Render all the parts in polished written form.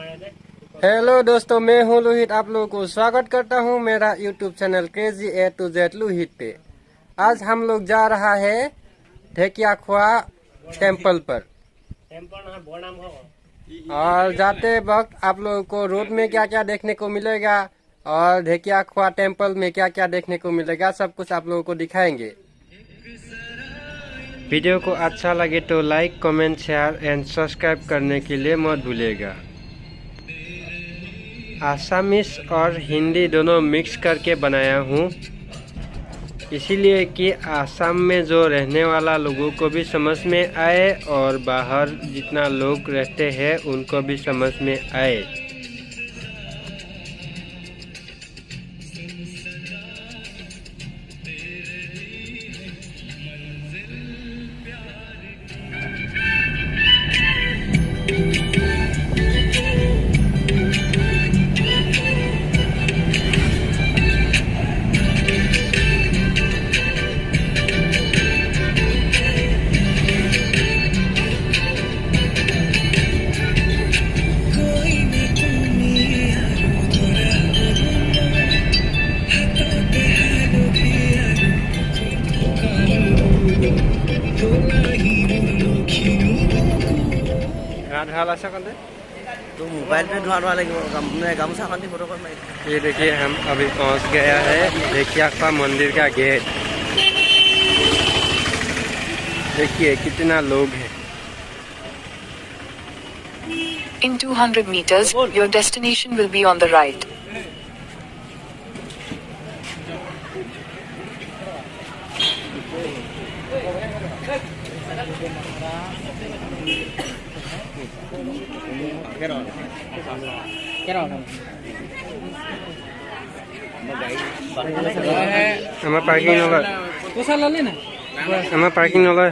Hello दोस्तों, मैं हूं लोहित। आप लोगों को स्वागत करता हूं मेरा YouTube channel KG A to Z Lohit पे। आज हम लोग जा रहा है ढेकियाखुआ टेम्पल पर। और जाते वक्त आप लोगों को रोड में क्या क्या देखने को मिलेगा और ढेकियाखुआ टेम्पल में क्या क्या देखने को मिलेगा, सब कुछ आप लोगों को दिखाएंगे। वीडियो को अच्छा लगे तो like, comment, share and subscribe करने के लिए मत भूलिएगा। आसामीस और हिंदी दोनों मिक्स करके बनाया हूँ, इसीलिए कि आसाम में जो रहने वाला लोगों को भी समझ में आए और बाहर जितना लोग रहते हैं उनको भी समझ में आए। तो मोबाइल पे धुआ लगे गामछा खानी फोटो कर। ये देखिए, हम अभी पहुंच गया है ढेकियाखुआ मंदिर का गेट। देखिए कितना लोग हैं। In 200 meters, your destination will be on the right. हमारा पार्किंग नलय, हमारा पार्किंग नलय।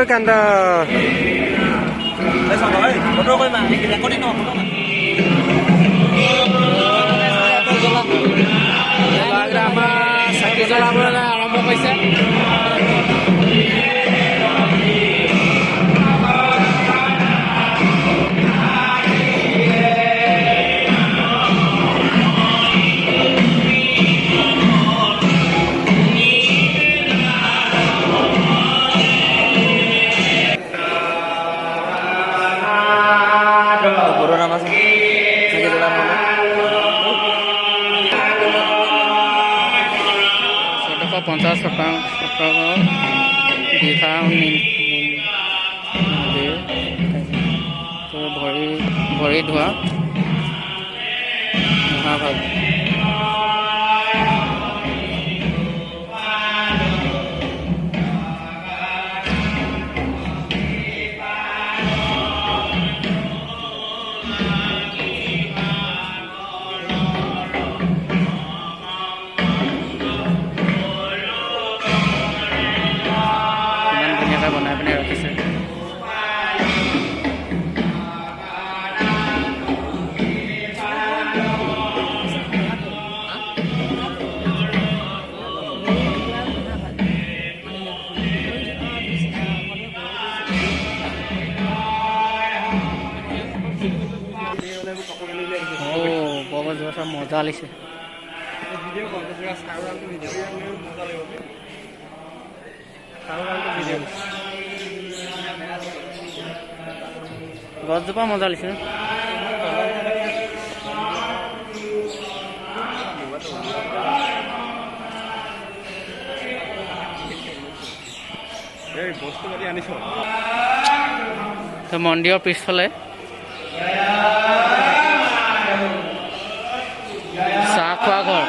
Kanda. फोटो कोई मां रिकॉर्डिंग नो फोटो लाग्रामा साकी जलाबोला आरम्भ হৈছে। पचास दीघा तो भरी धोआ महाभाग। बनाई बनाई रखिसे। बहुत जैसा मजा लिसे। गजोपा मजा लिसे। तो मंदिर पिछफाले चाह खোৱা घर।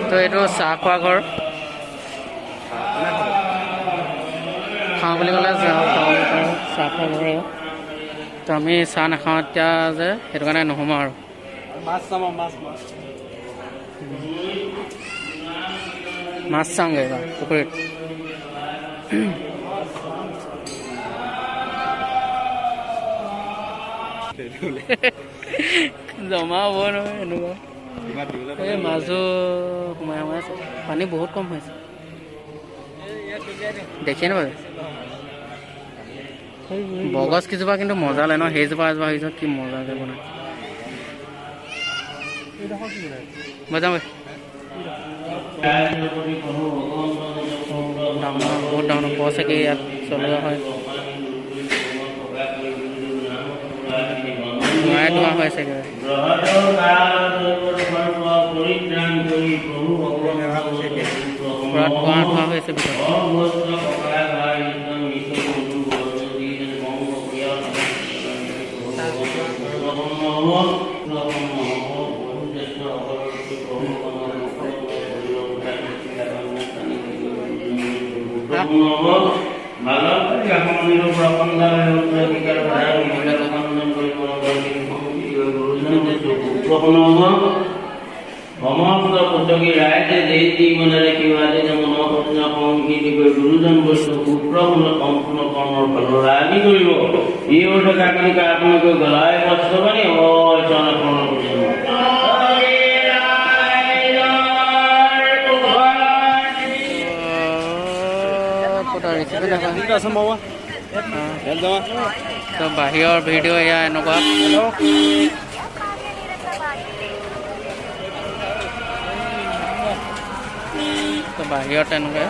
तो ये चाह खোৱা घर खाওঁ বুলি ক'লে চাহ খোৱা ঘৰ। তো আমি চাহ নাখাওঁ এতিয়া যে, সেইটো কাৰণে নোসোমাওঁ আৰু। মাছ চাওঁগৈ এইবাৰ পুখুৰীত। জমা হ'ব নহয় এনেকুৱা। এই মাছো সোমাই আছে, পানী বহুত কম হৈছে। দেখিয়ে নহয় বগছ কেইজোপা কিন্তু মজা লাগে ন, সেইজোপা এজোপা সেইজোপা কি মজাকৈ বনায়। মই যাম ডাঙৰ, বহুত ডাঙৰ বছকে ইয়াত চলোৱা হয়। ধোঁৱাই ধোঁৱা হৈ আছে একেবাৰে। পুৰা ধোঁৱা ধোঁৱা হৈ আছে ভিতৰত। সমস্ত পুস্তকী ৰাইজে দেশী মনে ৰাখিবাদে মনোসত্য সংগীতি কৰি গুৰুজন বস্তু পুত্ৰ সম্পূৰ্ণ কৰ্মৰ ফল ৰাজি কৰিব। এই অৰ্থে কাকনি আপোনালোকে গলাই কষ্ট পানি বাহিৰৰ ভিডিঅ' এয়া এনেকুৱা। বাহিৰত এনেকৈ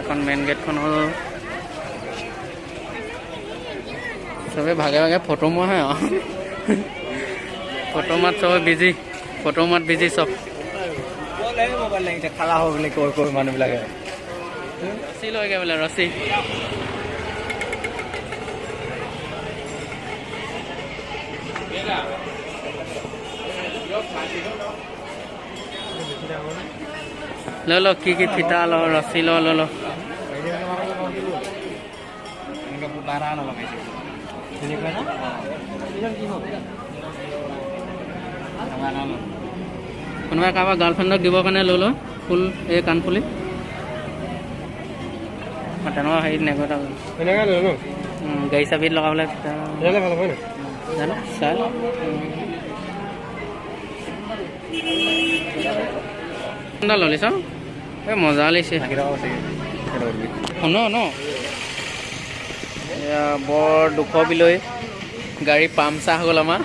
এখন মেইন গেটখন হ'ল। চবেই ভাগে ভাগে ফটো মৰাহে আৰু ফটো মাত চবে বিজি, ফটো মাত বিজি চব। খালা হ'ব বুলি কৈ মানুহবিলাকে ৰছী লৈগে বোলে, ৰছী। ল কি ফিতা ল, ৰছী ল। কোনোবাই কাৰোবাৰ গাৰ্লফ্ৰেণ্ডক দিবৰ কাৰণে লৈ ল ফুল, এই কাণফুলি তেনেকুৱা হেৰি নেগটা গাড়ী চাবিত লগাবলৈ জানো চাই ললি চাওঁ। এই মজা লাগিছে শুন ন। এয়া বৰ দুখ বিলৈ গাড়ী পামচাৰ হৈ গ'ল আমাৰ।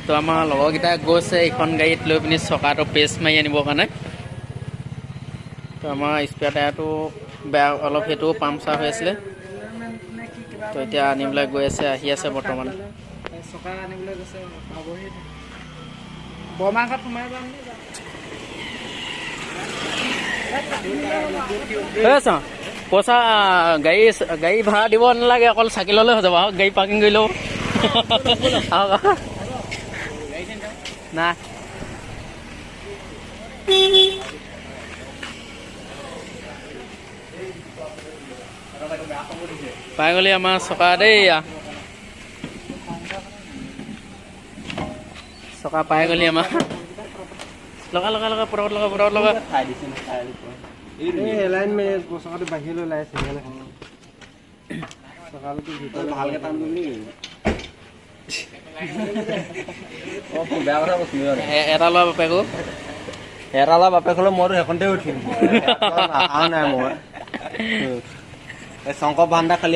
তো আমাৰ লগৰকেইটা গৈছে এইখন গাড়ীত লৈ পিনি চকাটো পেষ্ট মাৰি আনিবৰ কাৰণে। তো আমাৰ স্পেয়াৰ টায়াৰটো বেয়া অলপ, সেইটোও পামচাৰ হৈ আছিলে। তো এতিয়া আনিবলৈ গৈ আছে, আহি আছে বৰ্তমান। চকা আনিবলৈ গৈছে, বৰমাঘাট সোমাই যাম। পইচা গাড়ী ভাড়া দিব নালাগে, অকল চাকি ল'লে হৈ যাব। গাড়ী পাৰ্কিং কৰি ল'ব না। পাই গ'লি আমাৰ চকা দেই, চকা পাই গ'লি আমাৰ। লগা পটকত লগা এলাইনমেণ্ট চকাটো বাহিৰলৈ ওলাই আছে। চকাটো ভিতৰলৈ ভালকৈ টান কৰিলি। বেয়া কথা কৈছিলি। এটা লোৱা বাপেকো, এটা লোৱা বাপেক হ'লে মইতো সেইখনতে উঠিম। নাই মই শংকৰ ভাণ্ডাৰ খালি